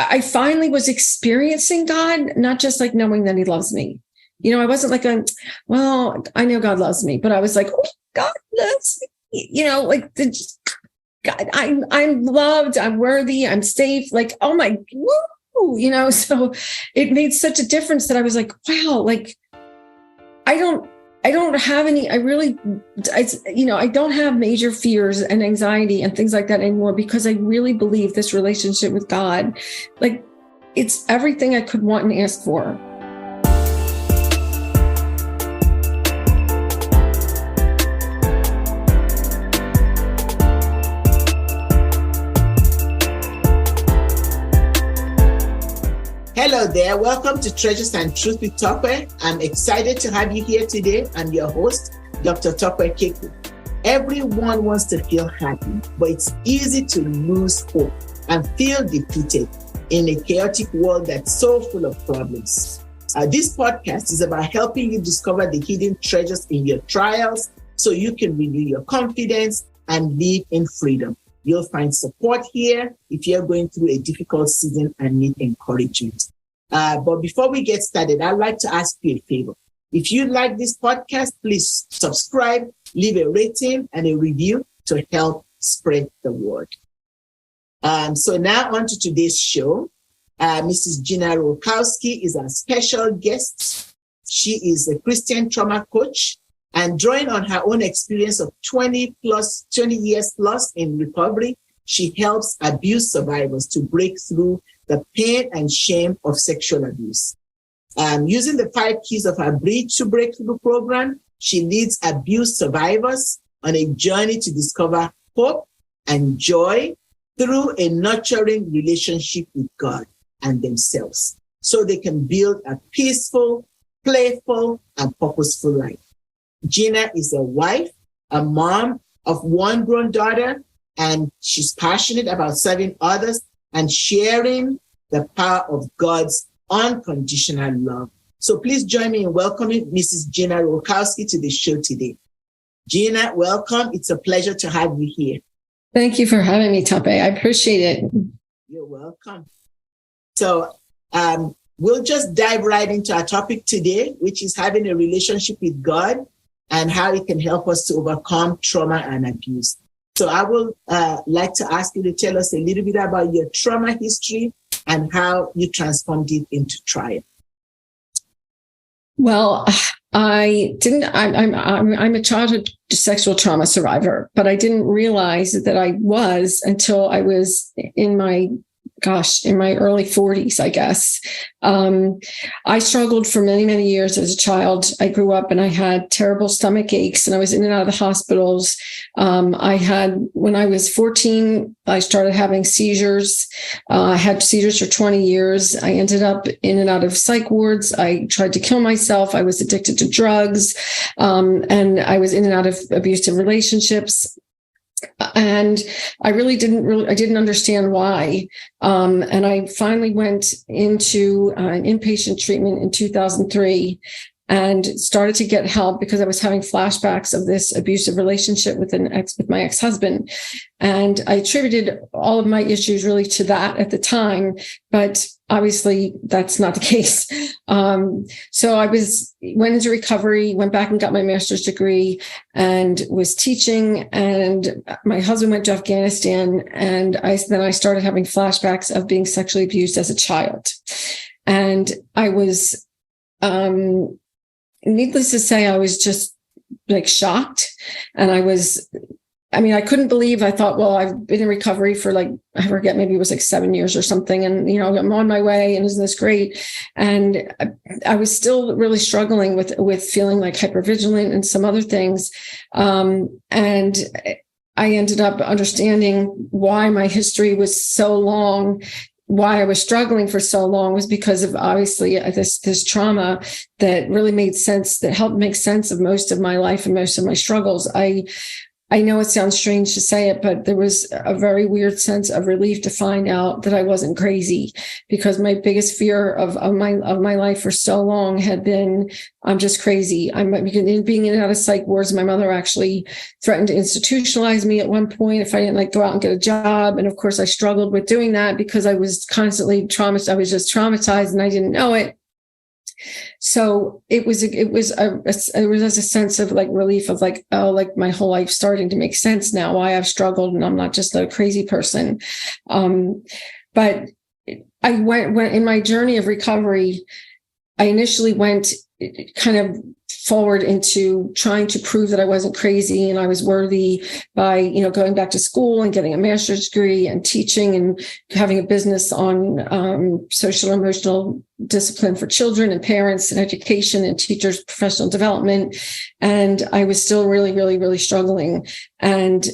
I finally was experiencing God, not just like knowing that he loves me. I wasn't like, well, I know God loves me, but I was like, oh, God loves me, like God, I'm loved, I'm worthy, I'm safe. Like, oh my, woo, so it made such a difference that I was like, wow, like, I don't have any, I don't have major fears and anxiety and things like that anymore, because I really believe this relationship with God, like, it's everything I could want and ask for. Hello there. Welcome to Treasures and Truth with Tope. I'm excited to have you here today. I'm your host, Dr. Tope Keku. Everyone wants to feel happy, but it's easy to lose hope and feel defeated in a chaotic world that's so full of problems. This podcast is about helping you discover the hidden treasures in your trials so you can renew your confidence and live in freedom. You'll find support here if you're going through a difficult season and need encouragement. But before we get started, I'd like to ask you a favor. If you like this podcast, please subscribe, leave a rating and a review to help spread the word. So now on to today's show. Mrs. Gina Rolkowski is our special guest. She is a Christian trauma coach, and drawing on her own experience of 20 years plus in recovery, she helps abuse survivors to break through the pain and shame of sexual abuse. Using the 5 keys of her Bridge to Breakthrough program, she leads abuse survivors on a journey to discover hope and joy through a nurturing relationship with God and themselves, so they can build a peaceful, playful, and purposeful life. Gina is a wife, a mom of 1 grown daughter, and she's passionate about serving others and sharing the power of God's unconditional love. So please join me in welcoming Mrs. Gina Rolkowski to the show today. Gina, welcome. It's a pleasure to have you here. Thank you for having me, Tope. I appreciate it. You're welcome. So we'll just dive right into our topic today, which is having a relationship with God and how it can help us to overcome trauma and abuse. So I will like to ask you to tell us a little bit about your trauma history and how you transformed it into triumph. Well, I'm a childhood sexual trauma survivor, but I didn't realize that I was until I was in my early 40s, I guess. I struggled for many, many years as a child. I grew up and I had terrible stomach aches and I was in and out of the hospitals. When I was 14, I started having seizures. I had seizures for 20 years. I ended up in and out of psych wards. I tried to kill myself. I was addicted to drugs. And I was in and out of abusive relationships. And I didn't understand why. And I finally went into an inpatient treatment in 2003 and started to get help because I was having flashbacks of this abusive relationship with my ex-husband. And I attributed all of my issues really to that at the time, but obviously that's not the case. So I went into recovery, went back and got my master's degree and was teaching. And my husband went to Afghanistan, and then I started having flashbacks of being sexually abused as a child. And I was, needless to say, I was just like shocked. And I couldn't believe. I thought, well, I've been in recovery for I forget, maybe it was 7 years or something. And, I'm on my way and isn't this great? And I was still really struggling with feeling like hypervigilant and some other things. And I ended up understanding why my history was so long. Why I was struggling for so long was because of obviously this trauma that really made sense, that helped make sense of most of my life and most of my struggles. I know it sounds strange to say it, but there was a very weird sense of relief to find out that I wasn't crazy, because my biggest fear of my life for so long had been, I'm just crazy. I'm being in and out of psych wards. My mother actually threatened to institutionalize me at one point if I didn't go out and get a job. And of course I struggled with doing that because I was constantly traumatized. I was just traumatized and I didn't know it. So it was a sense of relief of my whole life starting to make sense now, why I've struggled and I'm not just a crazy person. But I went in my journey of recovery. I initially went kind of forward into trying to prove that I wasn't crazy and I was worthy by, going back to school and getting a master's degree and teaching and having a business on social and emotional discipline for children and parents and education and teachers' professional development. And I was still really, really, really struggling. And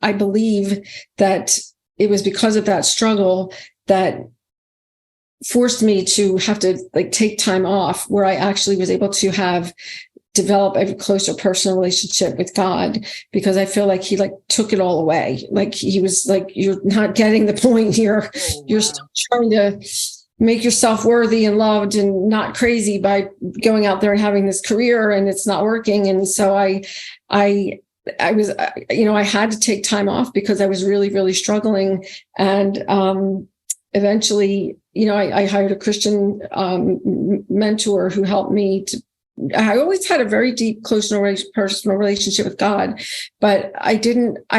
I believe that it was because of that struggle that forced me to have to take time off, where I actually was able to develop a closer personal relationship with God, because I feel like he took it all away. He was you're not getting the point here. Oh, wow. You're still trying to make yourself worthy and loved and not crazy by going out there and having this career, and it's not working. And so I was, I had to take time off because I was really, really struggling. And eventually, I hired a Christian mentor who helped me I always had a very deep, close personal relationship with God, but I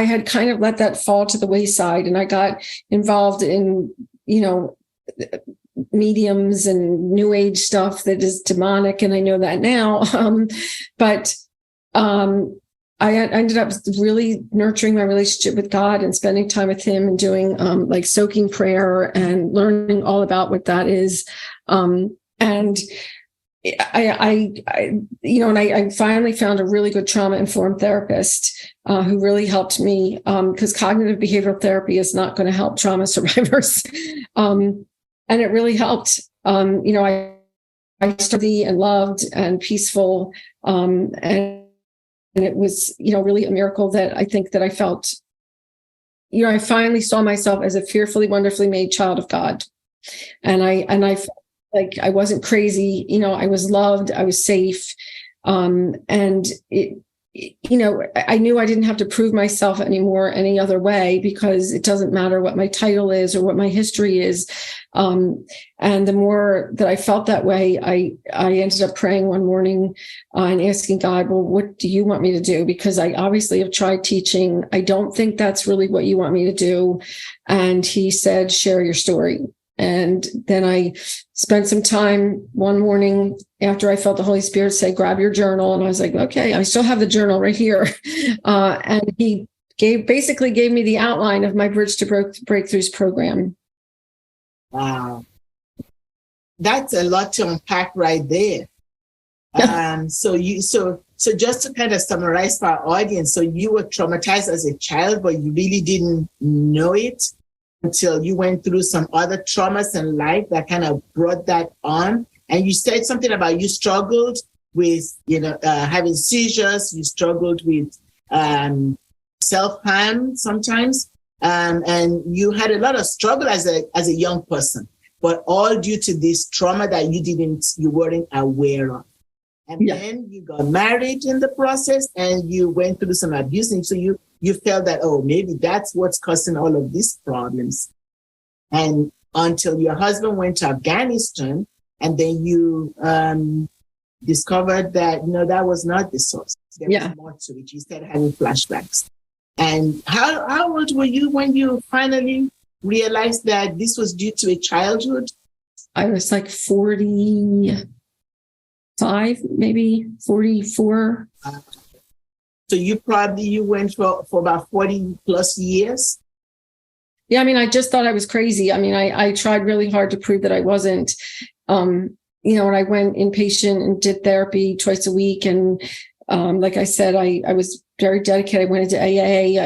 had kind of let that fall to the wayside, and I got involved in, mediums and new age stuff that is demonic. And I know that now. But I ended up really nurturing my relationship with God and spending time with him and doing soaking prayer and learning all about what that is. And I finally found a really good trauma-informed therapist who really helped me, because cognitive behavioral therapy is not going to help trauma survivors. And it really helped. I studied and loved and peaceful, and it was, really a miracle that I think that I felt, I finally saw myself as a fearfully, wonderfully made child of God. And I felt like I wasn't crazy. I was loved, I was safe. And I knew I didn't have to prove myself anymore any other way, because it doesn't matter what my title is or what my history is. And the more that I felt that way, I ended up praying one morning and asking God, well, what do you want me to do? Because I obviously have tried teaching. I don't think that's really what you want me to do. And he said, share your story. And then I spent some time one morning after I felt the Holy Spirit say, grab your journal. And I was like, okay, I still have the journal right here. And he basically gave me the outline of my Bridge to Breakthroughs program. Wow. That's a lot to unpack right there. So just to kind of summarize for our audience, so you were traumatized as a child, but you really didn't know it until you went through some other traumas in life that kind of brought that on. And you said something about you struggled with, having seizures. You struggled with self-harm sometimes. And you had a lot of struggle as a young person, but all due to this trauma that you weren't aware of. And then you got married in the process and you went through some abuse. And so you felt that, maybe that's what's causing all of these problems. And until your husband went to Afghanistan, and then you discovered that, that was not the source. There was more to it. You started having flashbacks. And how old were you when you finally realized that this was due to a childhood? I was 45, maybe 44. So you went for about 40 plus years? Yeah, I just thought I was crazy. I tried really hard to prove that I wasn't. And I went inpatient and did therapy twice a week. And like I said, I was very dedicated. I went into AA.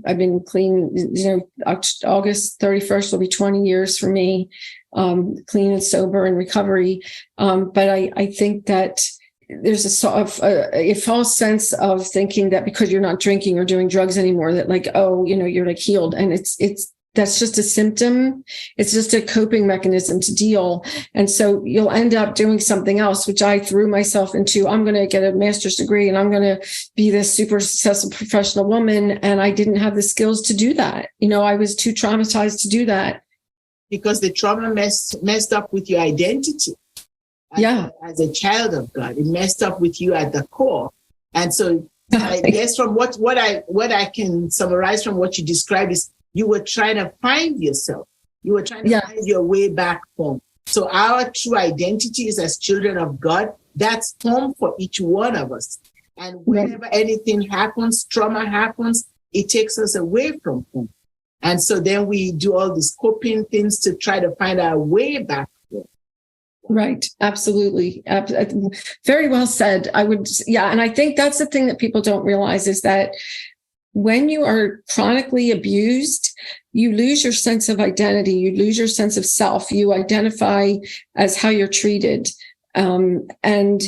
I've been clean, August 31st will be 20 years for me, clean and sober and recovery. But I think that there's a sort of a false sense of thinking that because you're not drinking or doing drugs anymore, that like, oh, you're like healed. And that's just a symptom. It's just a coping mechanism to deal. And so you'll end up doing something else, which I threw myself into. I'm going to get a master's degree and I'm going to be this super successful professional woman. And I didn't have the skills to do that. I was too traumatized to do that. Because the trauma messed up with your identity. As a child of God, it messed up with you at the core. And so I guess from what I can summarize from what you described is you were trying to find yourself. You were trying to find your way back home. So our true identities as children of God, that's home for each one of us. And whenever anything happens, trauma happens, it takes us away from home. And so then we do all these coping things to try to find our way back home. Right. Absolutely. Very well said. And I think that's the thing that people don't realize is that when you are chronically abused, you lose your sense of identity, you lose your sense of self, you identify as how you're treated. And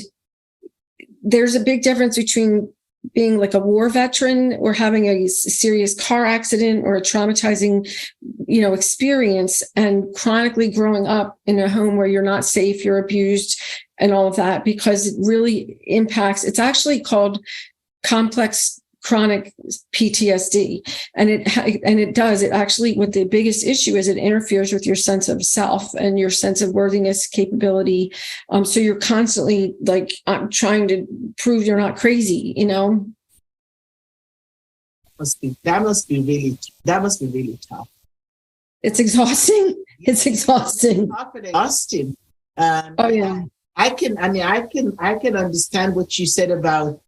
there's a big difference between being like a war veteran or having a serious car accident or a traumatizing, experience and chronically growing up in a home where you're not safe, you're abused and all of that, because it really impacts. It's actually called complex chronic PTSD. And it does, it actually, what the biggest issue is, it interferes with your sense of self and your sense of worthiness, capability. So you're constantly like, I'm trying to prove you're not crazy, That must be really tough. It's exhausting. It's exhausting. Exhausting. I can understand what you said about,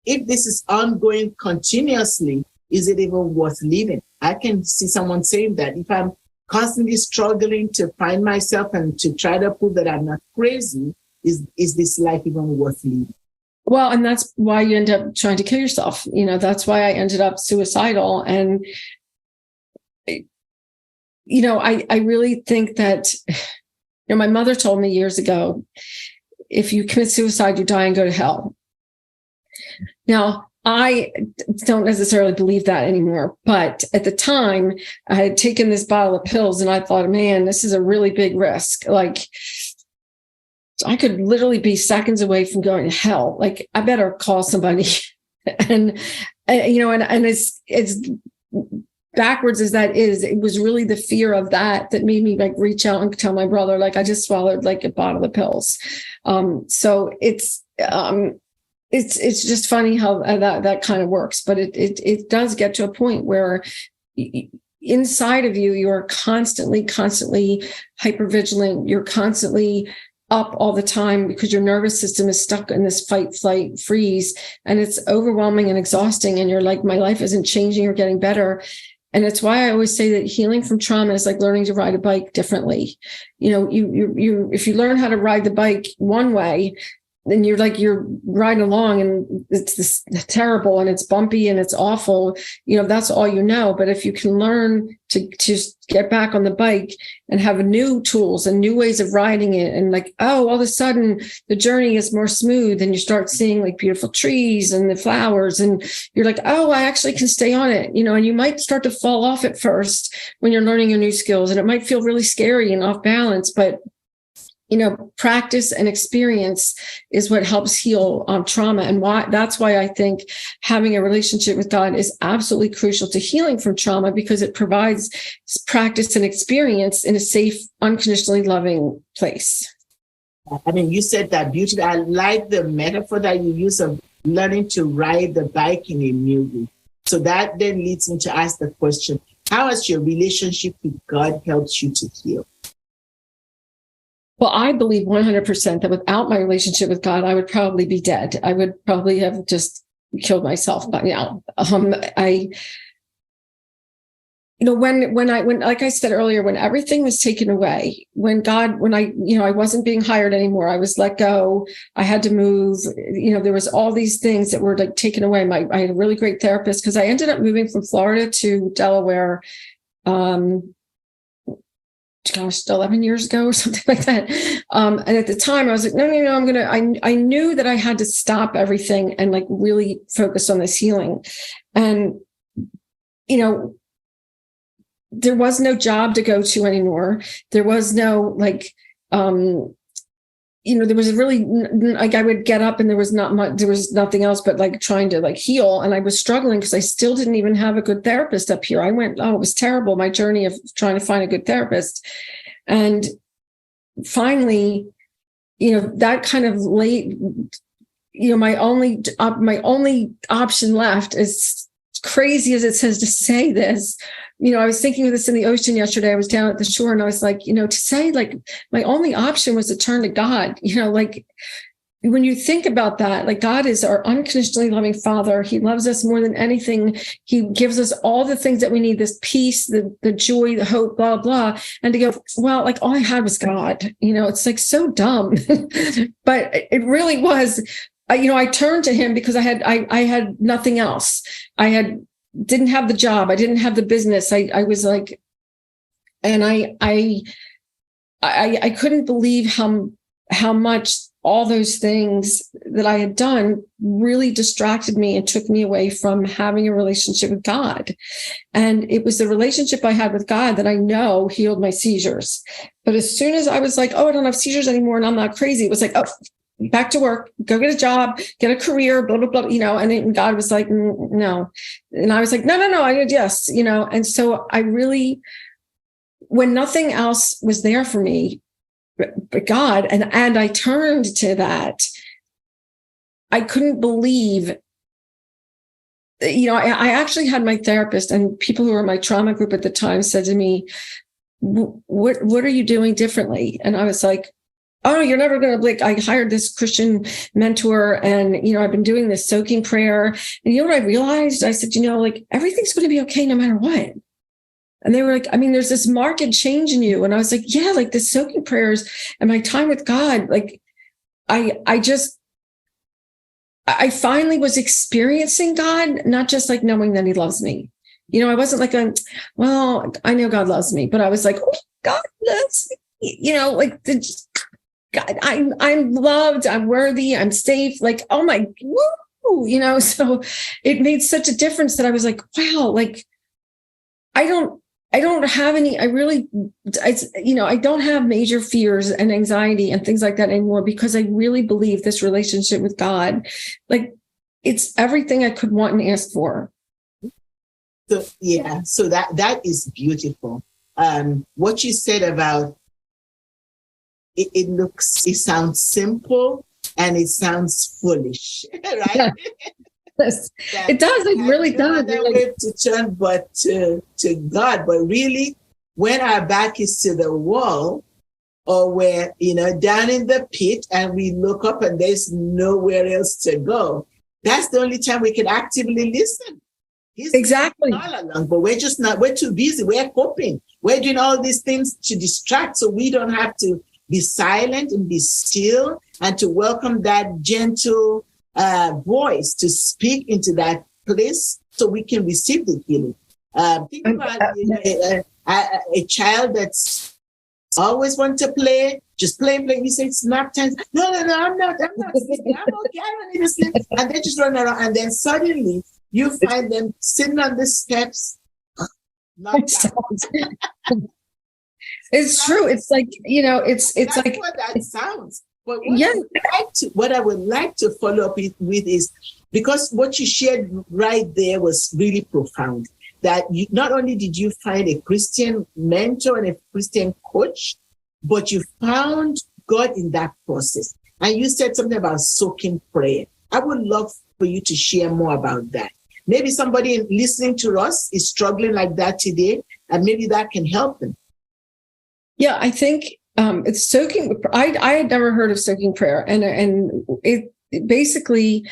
if this is ongoing continuously, is it even worth living? I can see someone saying that if I'm constantly struggling to find myself and to try to prove that I'm not crazy, is this life even worth living? Well, and that's why you end up trying to kill yourself. That's why I ended up suicidal. And, I really think that, my mother told me years ago, if you commit suicide, you die and go to hell. Now, I don't necessarily believe that anymore, but at the time I had taken this bottle of pills and I thought, man, this is a really big risk. Like, I could literally be seconds away from going to hell. Like, I better call somebody. and it's backwards as that is, it was really the fear of that made me like reach out and tell my brother, like, I just swallowed like a bottle of pills. So it's just funny how that kind of works, but it does get to a point where inside of you, you're constantly hypervigilant. You're constantly up all the time because your nervous system is stuck in this fight, flight, freeze, and it's overwhelming and exhausting. And you're like, my life isn't changing or getting better. And it's why I always say that healing from trauma is like learning to ride a bike differently. If you learn how to ride the bike one way, then you're riding along and it's this terrible and it's bumpy and it's awful, that's all But if you can learn to just get back on the bike and have new tools and new ways of riding it, and like, all of a sudden the journey is more smooth and you start seeing like beautiful trees and the flowers and you're like, I actually can stay on it, and you might start to fall off at first when you're learning your new skills and it might feel really scary and off balance, but practice and experience is what helps heal trauma. And that's why I think having a relationship with God is absolutely crucial to healing from trauma, because it provides practice and experience in a safe, unconditionally loving place. I mean, you said that beautifully. I like the metaphor that you use of learning to ride the bike in a new way. So that then leads me to ask the question, how has your relationship with God helped you to heal? Well, I believe 100% that without my relationship with God, I would probably be dead. I would probably have just killed myself by now. When like I said earlier, when everything was taken away, when I wasn't being hired anymore, I was let go, I had to move, there was all these things that were like taken away. I had a really great therapist, because I ended up moving from Florida to Delaware, gosh, 11 years ago or something like that. And at the time I was like, no, I knew that I had to stop everything and like really focus on this healing. And, there was no job to go to anymore. There was no like, there was really like, I would get up and there was not much, there was nothing else but like trying to like heal. And I was struggling because I still didn't even have a good therapist up here. It was terrible. My journey of trying to find a good therapist. And finally, that kind of late, my only option left, as crazy as it says to say this, I was thinking of this in the ocean yesterday. I was down at the shore and I was like, to say like my only option was to turn to God, like when you think about that, like God is our unconditionally loving Father. He loves us more than anything. He gives us all the things that we need, this peace, the joy, the hope, blah, blah. And to go, well, like all I had was God, it's like so dumb, but it really was. I turned to him because I had nothing else. Didn't have the job. I didn't have the business. I was like, and I couldn't believe how much all those things that I had done really distracted me and took me away from having a relationship with God. And it was the relationship I had with God that I know healed my seizures. But as soon as I was like, oh, I don't have seizures anymore and I'm not crazy, it was like, oh, back to work, go get a job, get a career, blah, blah, blah, and God was like, no. And I was like, no, I did, yes, and so I really, when nothing else was there for me, but God, and I turned to that, I couldn't believe, I actually had my therapist and people who were in my trauma group at the time said to me, what are you doing differently? And I was like, oh, you're never going to like, I hired this Christian mentor and, I've been doing this soaking prayer. And what I realized? I said, like everything's going to be okay no matter what. And they were like, there's this marked change in you. And I was like, yeah, like the soaking prayers and my time with God, like I finally was experiencing God, not just like knowing that he loves me. I wasn't like, well, I know God loves me, but I was like, oh, God loves me, like God, I'm loved, I'm worthy, I'm safe. Like, oh my, woo, so it made such a difference that I was like, wow, like I don't have any, I don't have major fears and anxiety and things like that anymore because I really believe this relationship with God, like it's everything I could want and ask for. So, yeah, so that is beautiful. What you said about it sounds simple and it sounds foolish, right? Yes, it does. It really does. That way to turn, but to God. But really, when our back is to the wall, or we're down in the pit, and we look up and there's nowhere else to go, that's the only time we can actively listen. Exactly. All along, but we're just not. We're too busy. We're coping. We're doing all these things to distract, so we don't have to be silent and be still, and to welcome that gentle voice to speak into that place so we can receive the healing. Think about a child that's always want to play, just play. You say it's nap time. No, I'm not sleeping. I'm okay. I don't need to sleep. And they just run around, and then suddenly you find them sitting on the steps. It's true. It's like, it's that's like what that sounds. But what I would like to follow up with is, because what you shared right there was really profound, that not only did you find a Christian mentor and a Christian coach, but you found God in that process. And you said something about soaking prayer. I would love for you to share more about that. Maybe somebody listening to us is struggling like that today, and maybe that can help them. Yeah, I think it's soaking. I had never heard of soaking prayer, and it basically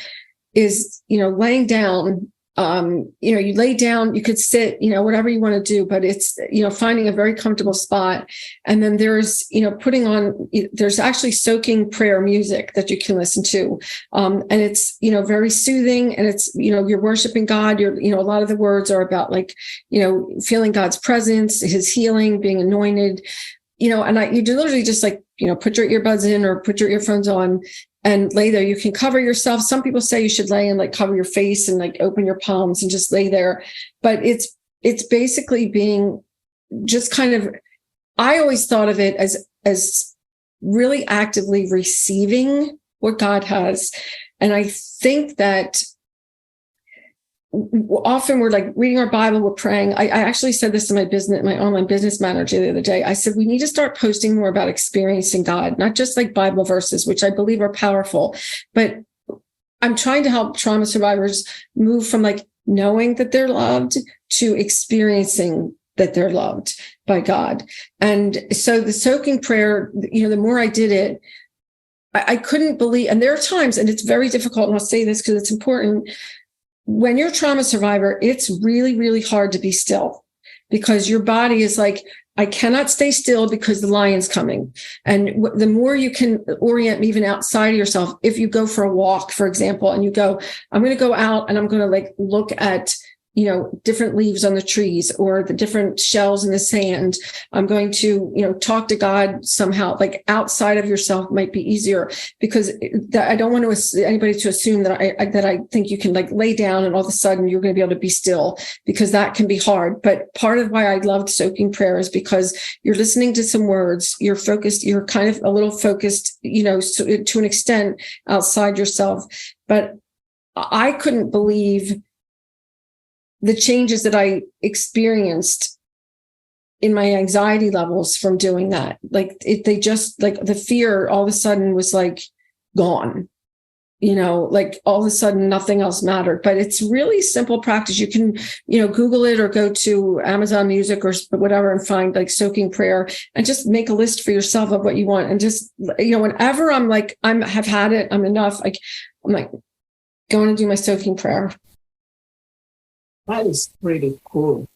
is laying down. You lay down. You could sit. Whatever you want to do, but it's finding a very comfortable spot, and then there's putting on. There's actually soaking prayer music that you can listen to, and it's very soothing, and it's you're worshiping God. You're a lot of the words are about like feeling God's presence, His healing, being anointed. and you literally just like, put your earbuds in or put your earphones on and lay there. You can cover yourself. Some people say you should lay and like cover your face and like open your palms and just lay there. But it's basically being just kind of, I always thought of it as really actively receiving what God has. And I think that often we're like reading our Bible, we're praying. I actually said this to my online business manager the other day. I said, we need to start posting more about experiencing God, not just like Bible verses, which I believe are powerful, but I'm trying to help trauma survivors move from like knowing that they're loved to experiencing that they're loved by God. And so the soaking prayer, the more I did it, I couldn't believe, and there are times, and it's very difficult, and I'll say this because it's important. When you're a trauma survivor, it's really, really hard to be still because your body is like, I cannot stay still because the lion's coming. And the more you can orient even outside of yourself, if you go for a walk, for example, and you go, I'm going to go out and I'm going to like look at, different leaves on the trees or the different shells in the sand. I'm going to, talk to God somehow, like outside of yourself might be easier because I don't want anybody to assume that I think you can like lay down and all of a sudden you're going to be able to be still, because that can be hard. But part of why I loved soaking prayer is because you're listening to some words, you're focused, you're kind of a little focused, to an extent outside yourself. But I couldn't believe the changes that I experienced in my anxiety levels from doing that. Like they just like the fear all of a sudden was like gone, like all of a sudden nothing else mattered. But it's really simple practice. You can, Google it or go to Amazon Music or whatever and find like soaking prayer and just make a list for yourself of what you want. And just, whenever I'm like, have had it, I'm enough. Like, I'm like going to do my soaking prayer. That is pretty cool.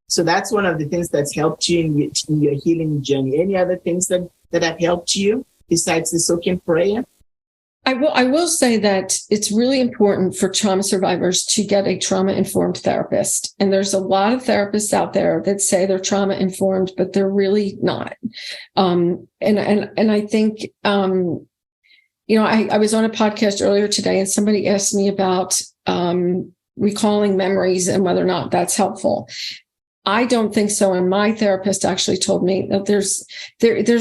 So that's one of the things that's helped you in your healing journey. Any other things that have helped you besides the soaking prayer? I will say that it's really important for trauma survivors to get a trauma-informed therapist. And there's a lot of therapists out there that say they're trauma-informed, but they're really not. And I think, I was on a podcast earlier today and somebody asked me about recalling memories and whether or not that's helpful. I don't think so. And my therapist actually told me that there's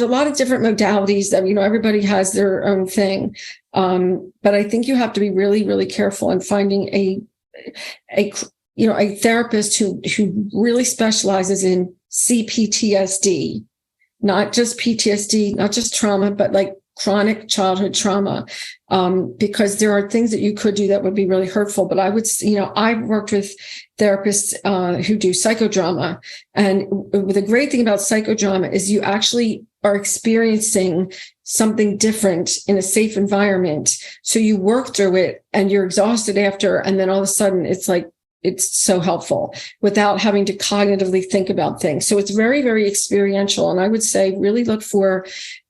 a lot of different modalities that, everybody has their own thing. But I think you have to be really, really careful in finding a therapist who really specializes in CPTSD, not just PTSD, not just trauma, but like chronic childhood trauma, because there are things that you could do that would be really hurtful. But I would, I've worked with therapists who do psychodrama. And the great thing about psychodrama is you actually are experiencing something different in a safe environment. So you work through it and you're exhausted after, and then all of a sudden it's so helpful without having to cognitively think about things. So it's very, very experiential. And I would say really look for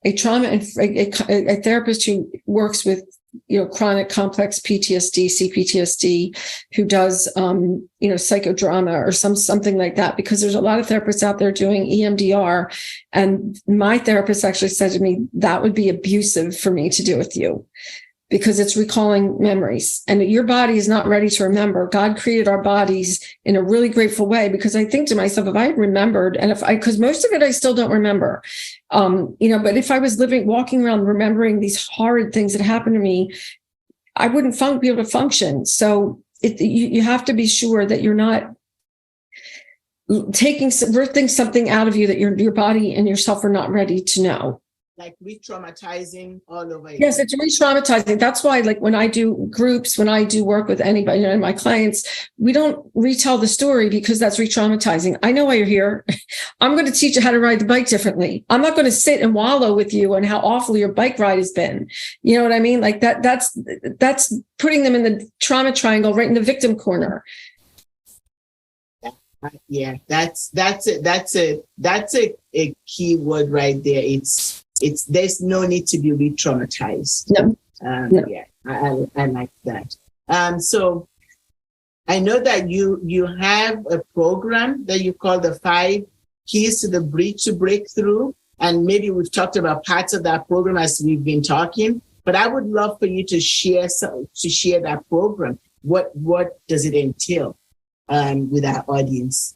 a trauma and a therapist who works with, chronic complex PTSD, CPTSD, who does, psychodrama or something like that, because there's a lot of therapists out there doing EMDR. And my therapist actually said to me, that would be abusive for me to do with you, because it's recalling memories and your body is not ready to remember. God created our bodies in a really grateful way, because I think to myself, if I had remembered, and because most of it I still don't remember, but if I was walking around remembering these horrid things that happened to me, I wouldn't be able to function. So you have to be sure that you're not ripping something out of you that your body and yourself are not ready to know. Like re-traumatizing all over again. Yes, it's re-traumatizing. That's why, like, when I do groups, when I do work with anybody, my clients, we don't retell the story, because that's re-traumatizing. I know why you're here. I'm going to teach you how to ride the bike differently. I'm not going to sit and wallow with you on how awful your bike ride has been. You know what I mean? Like that's putting them in the trauma triangle, right in the victim corner. Yeah, that's a key word right there. There's no need to be re-traumatized. No. Yeah, I like that. So I know that you have a program that you call the 5 keys to the breach to breakthrough. And maybe we've talked about parts of that program as we've been talking, but I would love for you to share that program. What does it entail with our audience?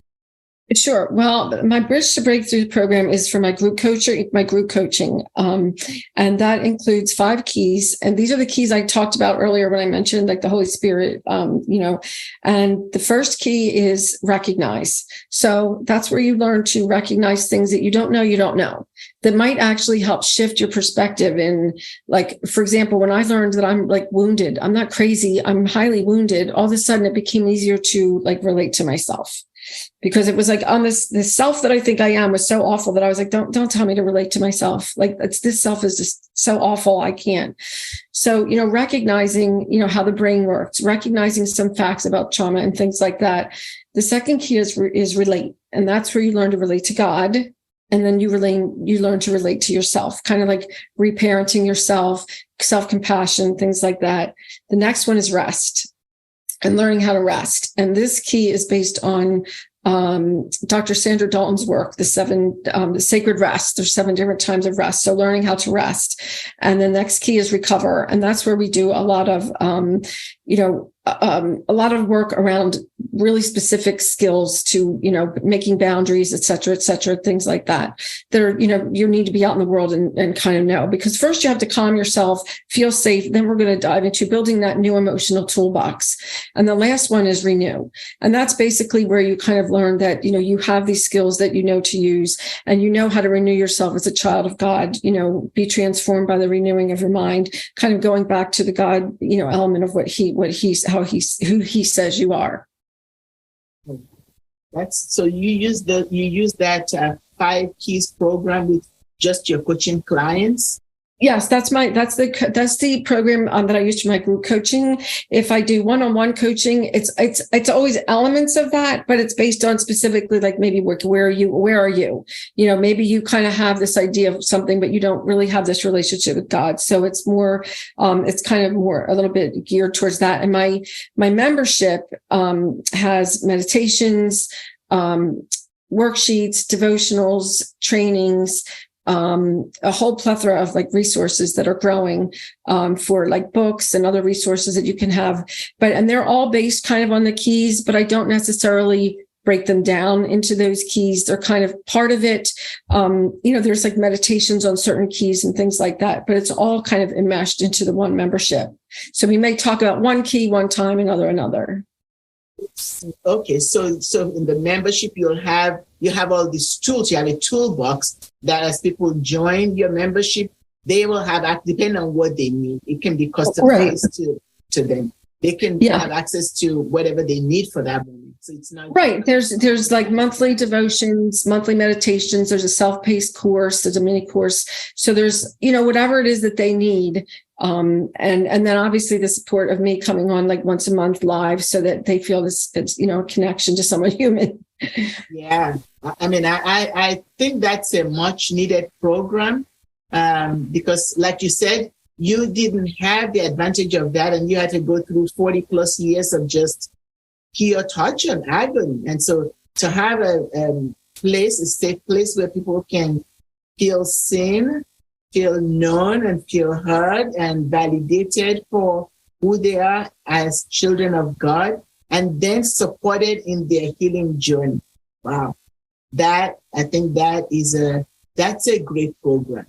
Sure. Well, my Bridge to Breakthrough program is for my group coaching, and that includes 5 keys. And these are the keys I talked about earlier when I mentioned like the Holy Spirit, and the first key is recognize. So that's where you learn to recognize things that you don't know that might actually help shift your perspective. In, like, for example, when I learned that I'm like wounded, I'm not crazy, I'm highly wounded, all of a sudden it became easier to like relate to myself. Because it was like on this self that I think I am was so awful that I was like, don't tell me to relate to myself. Like this self is just so awful. I can't. So, recognizing, how the brain works, recognizing some facts about trauma and things like that. The second key is relate. And that's where you learn to relate to God. And then you learn to relate to yourself, kind of like reparenting yourself, self-compassion, things like that. The next one is rest. And learning how to rest. And this key is based on Dr. Sandra Dalton's work, the sacred rest. There's 7 different times of rest. So learning how to rest. And the next key is recover. And that's where we do a lot of, a lot of work around really specific skills to, making boundaries, et cetera, things like that. You need to be out in the world and kind of know, because first you have to calm yourself, feel safe. Then we're going to dive into building that new emotional toolbox. And the last one is renew. And that's basically where you kind of learn that, you have these skills that you know to use, and you know how to renew yourself as a child of God, be transformed by the renewing of your mind, kind of going back to the God, element of who he says you are. That's so you use that 5 keys program with just your coaching clients. Yes, that's the program that I use for my group coaching. If I do one-on-one coaching, it's always elements of that, but it's based on specifically like maybe where are you? Maybe you kind of have this idea of something, but you don't really have this relationship with God. So it's more, it's kind of more a little bit geared towards that. And my membership has meditations, worksheets, devotionals, trainings, a whole plethora of like resources that are growing for like books and other resources that you can have. And they're all based kind of on the keys, but I don't necessarily break them down into those keys. They're kind of part of it. There's like meditations on certain keys and things like that, but it's all kind of enmeshed into the one membership. So we may talk about one key one time, another. Okay, so in the membership you have all these tools. You have a toolbox that as people join your membership, they will have, depending on what they need. It can be customized to them. They can have access to whatever they need for that moment. So it's not right. There's like monthly devotions, monthly meditations. There's a self-paced course. There's a mini course. So there's whatever it is that they need. And then obviously the support of me coming on like once a month live so that they feel this, connection to someone human. Yeah. I mean, I think that's a much needed program because like you said, you didn't have the advantage of that and you had to go through 40 plus years of just pure torture and agony. And so to have a safe place where people can feel seen, feel known and feel heard and validated for who they are as children of God, and then supported in their healing journey. Wow. I think that's a great program.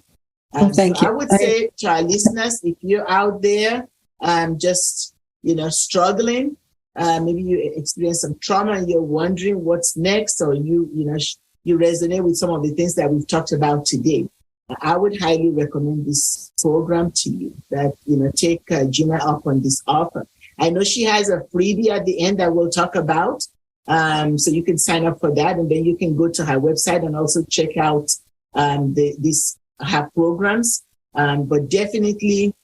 Thank you. I would say to our listeners, if you're out there just, struggling, maybe you experience some trauma and you're wondering what's next, or you resonate with some of the things that we've talked about today, I would highly recommend this program to you. That, take Gina up on this offer. I know she has a freebie at the end that we'll talk about. So you can sign up for that, and then you can go to her website and also check out her programs. But definitely,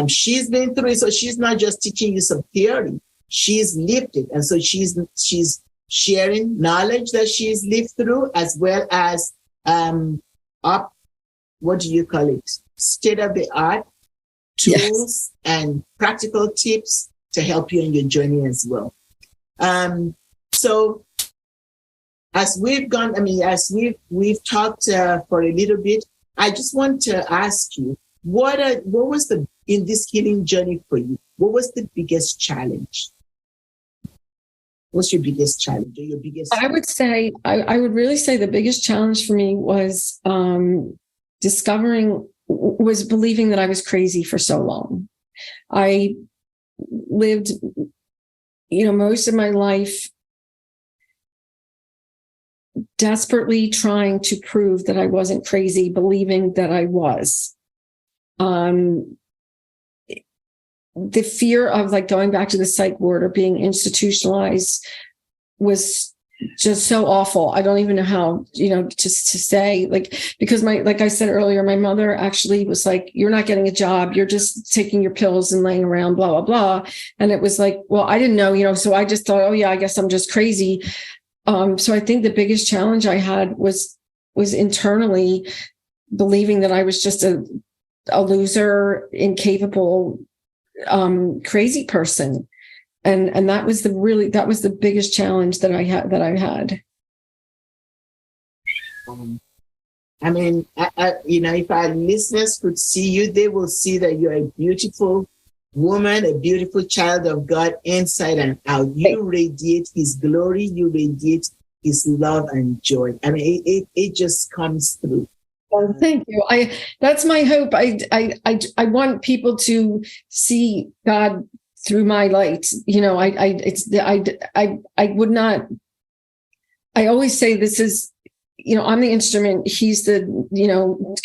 she's been through it, so she's not just teaching you some theory. She's lived it, and so she's sharing knowledge that she's lived through, as well as state of the art tools and practical tips to help you in your journey as well. So as we've gone, as we've talked for a little bit, I just want to ask you, what was in this healing journey for you? What was the biggest challenge? What's your biggest challenge or your biggest? I would say, I would really say the biggest challenge for me was believing that I was crazy for so long. I lived, most of my life desperately trying to prove that I wasn't crazy, believing that I was. The fear of going back to the psych ward or being institutionalized was just so awful. I don't even know how, just to say, because like I said earlier, my mother actually was like, you're not getting a job. You're just taking your pills and laying around, blah, blah, blah. And it was like, well, I didn't know, so I just thought, oh yeah, I guess I'm just crazy. So I think the biggest challenge I had was internally believing that I was just a loser, incapable, crazy person. And that was the biggest challenge that I had. If our listeners could see you, they will see that you're a beautiful woman, a beautiful child of God inside and out. You radiate His glory, you radiate His love and joy. It just comes through. Well, thank you. That's my hope. I want people to see God through my light. I would not. I always say this is, I'm the instrument. He's the,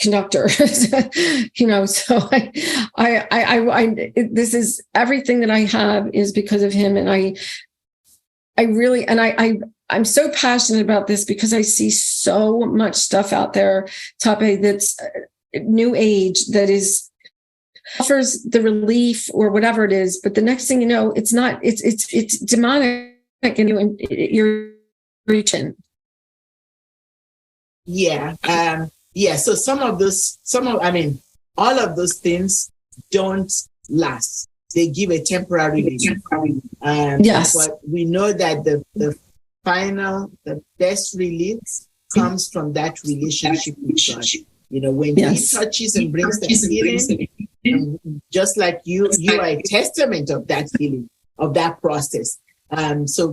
conductor. So this is everything that I have is because of him. And I'm so passionate about this because I see so much stuff out there, Tope, that's new age, that offers the relief or whatever it is. But the next thing you know, it's not, it's demonic and you're reaching. Yeah. So all of those things don't last. They give a temporary relief. Yes. But we know that the best relief comes from that relationship with God. When He touches and brings that healing, just like you are a testament of that healing, of that process. So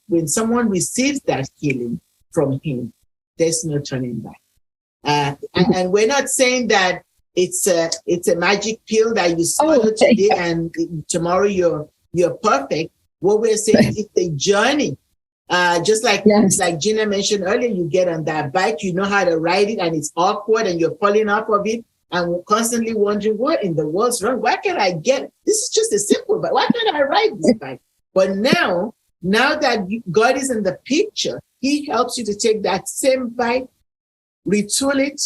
when someone receives that healing from Him, there's no turning back. And we're not saying that it's a magic pill that you swallow today and tomorrow you're perfect. What we're saying is it's a journey. Just like Gina mentioned earlier, you get on that bike, you know how to ride it, and it's awkward, and you're falling off of it, and we're constantly wondering, what in the world's wrong? Why can't I get this? Is just a simple bike. Why can't I ride this bike? But now that God is in the picture, He helps you to take that same bike, retool it,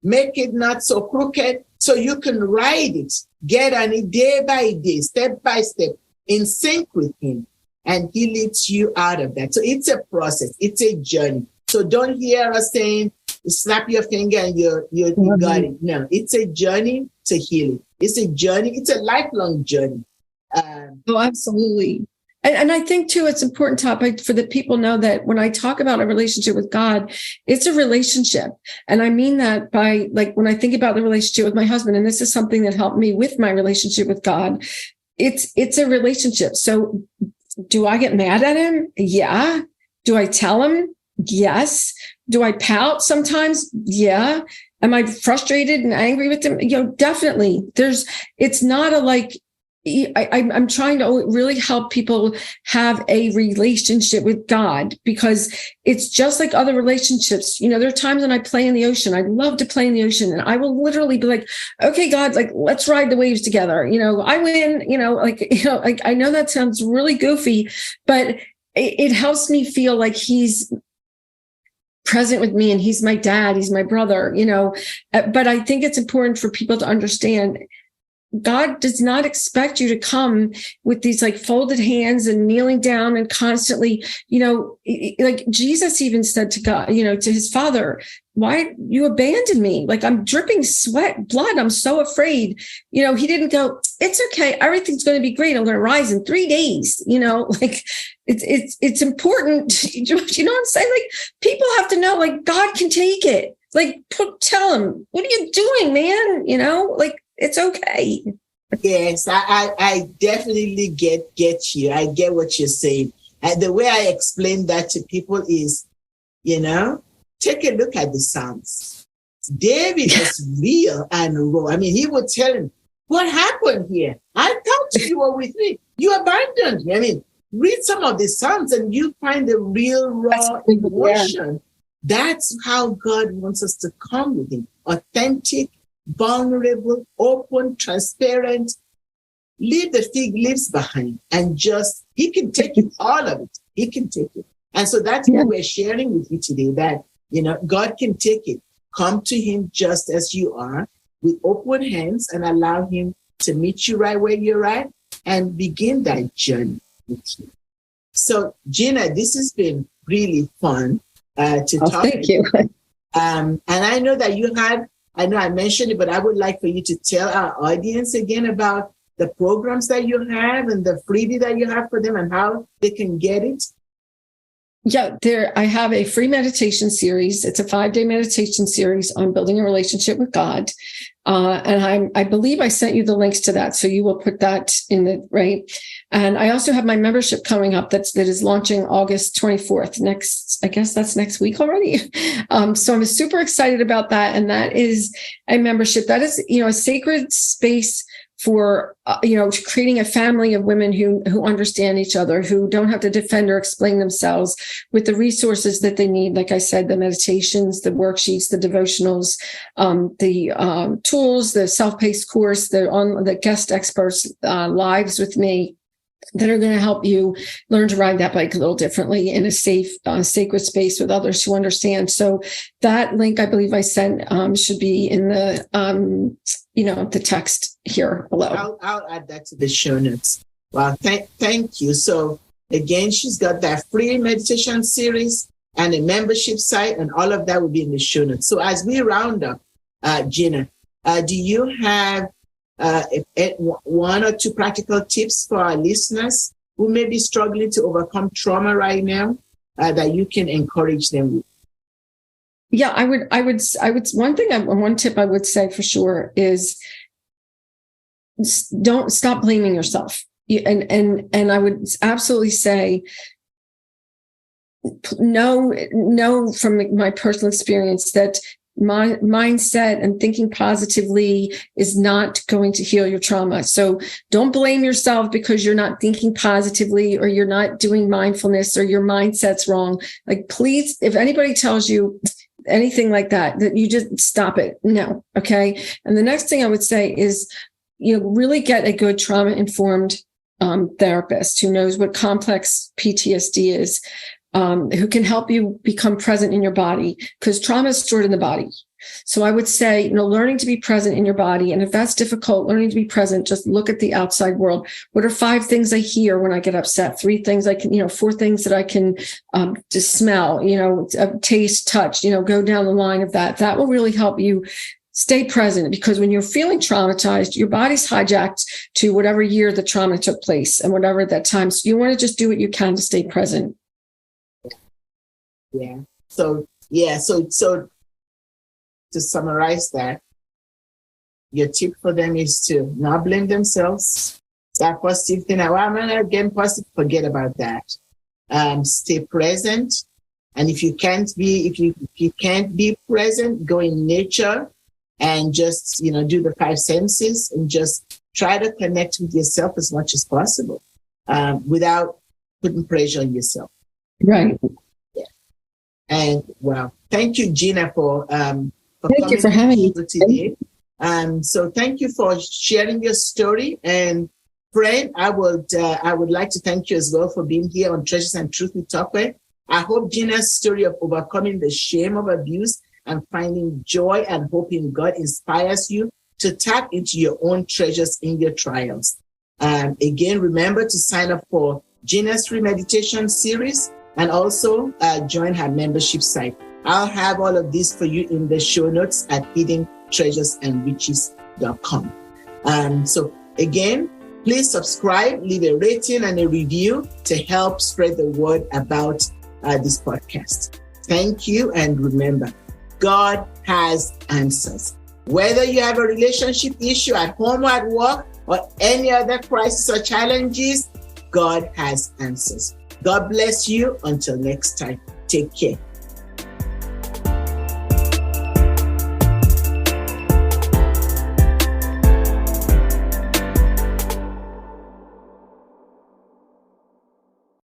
make it not so crooked, so you can ride it, get on it day by day, step by step, in sync with Him. And He leads you out of that. So it's a process. It's a journey. So don't hear us saying, snap your finger and you got it. No, it's a journey to healing. It's a journey. It's a lifelong journey. Absolutely. And I think too, it's important, Tope, for the people know that when I talk about a relationship with God, it's a relationship. And I mean that by when I think about the relationship with my husband, and this is something that helped me with my relationship with God, it's a relationship. So do I get mad at him? Yeah. Do I tell him? Yes. Do I pout sometimes? Yeah. Am I frustrated and angry with him? Definitely. It's not I'm trying to really help people have a relationship with God, because it's just like other relationships. There are times when I play in the ocean. I love to play in the ocean, and I will literally be like, okay, God, let's ride the waves together. I win, I know that sounds really goofy, but it helps me feel like He's present with me and He's my dad, He's my brother, but I think it's important for people to understand God does not expect you to come with these folded hands and kneeling down and constantly, Jesus even said to God, to His Father, why you abandon me? I'm dripping sweat, blood. I'm so afraid. He didn't go, it's okay. Everything's going to be great. I'm going to rise in 3 days. it's important. You know what I'm saying? Like, people have to know, like, God can take it. Like, tell him, what are you doing, man? You know, like, it's okay. Yes, I definitely get you. I get what you're saying. And the way I explain that to people is, take a look at the Psalms. David was real and raw. I mean, he would tell him, what happened here? I thought you were with me. You abandoned me. I mean, read some of the Psalms and you find the real raw emotion. That's how God wants us to come with him. Authentic, vulnerable, open, transparent. Leave the fig leaves behind and just, he can take it, all of it. He can take it. And so that's what we're sharing with you today, that, God can take it. Come to him just as you are with open hands and allow him to meet you right where you're at and begin that journey with you. So, Gina, this has been really fun to talk. Thank you. And I know that I know I mentioned it, but I would like for you to tell our audience again about the programs that you have and the freebie that you have for them and how they can get it. Yeah, I have a free meditation series. It's a 5-day meditation series on building a relationship with God. And I believe I sent you the links to that. So you will put that in the right. And I also have my membership coming up that is launching August 24th. I guess that's next week already. So I'm super excited about that. And that is a membership that is, a sacred space for, creating a family of women who understand each other, who don't have to defend or explain themselves, with the resources that they need. Like I said, the meditations, the worksheets, the devotionals, the tools, the self-paced course, the guest experts, lives with me that are going to help you learn to ride that bike a little differently in a safe, sacred space with others who understand. So that link, I believe I sent, should be in the, the text here below. I'll add that to the show notes. Well, thank you. So again, she's got that free meditation series and a membership site, and all of that will be in the show notes. So as we round up, Gina, do you have one or two practical tips for our listeners who may be struggling to overcome trauma right now that you can encourage them with? Yeah, I would. One tip I would say for sure is don't stop blaming yourself. And I would absolutely say, no, from my personal experience, that my mindset and thinking positively is not going to heal your trauma. So don't blame yourself because you're not thinking positively or you're not doing mindfulness or your mindset's wrong. Like, please, if anybody tells you anything like that you just stop it. No. Okay. And the next thing I would say is, really get a good trauma-informed therapist who knows what complex PTSD is, who can help you become present in your body, because trauma is stored in the body. So I would say, learning to be present in your body. And if that's difficult, learning to be present, just look at the outside world. What are 5 things I hear when I get upset? 3 things I can, 4 things that I can just smell, taste, touch, go down the line of that. That will really help you stay present, because when you're feeling traumatized, your body's hijacked to whatever year the trauma took place and whatever that time. So you want to just do what you can to stay present. Yeah. So to summarize that, your tip for them is to not blame themselves. That positive thing, I'm not getting positive, forget about that. Stay present. And if you can't be present, go in nature and just, do the 5 senses and just try to connect with yourself as much as possible, without putting pressure on yourself. Right. Yeah. And well, thank you, Gina, for thank you for having me today. So thank you for sharing your story. And friend, I would like to thank you as well for being here on Treasures and Truth with Tope. I hope Gina's story of overcoming the shame of abuse and finding joy and hope in God inspires you to tap into your own treasures in your trials. Again, remember to sign up for Gina's free meditation series and also join her membership site. I'll have all of this for you in the show notes at hiddentreasuresandriches.com. So again, Please subscribe, leave a rating and a review to help spread the word about this podcast. Thank you. And remember, God has answers. Whether you have a relationship issue at home or at work or any other crisis or challenges, God has answers. God bless you. Until next time, take care.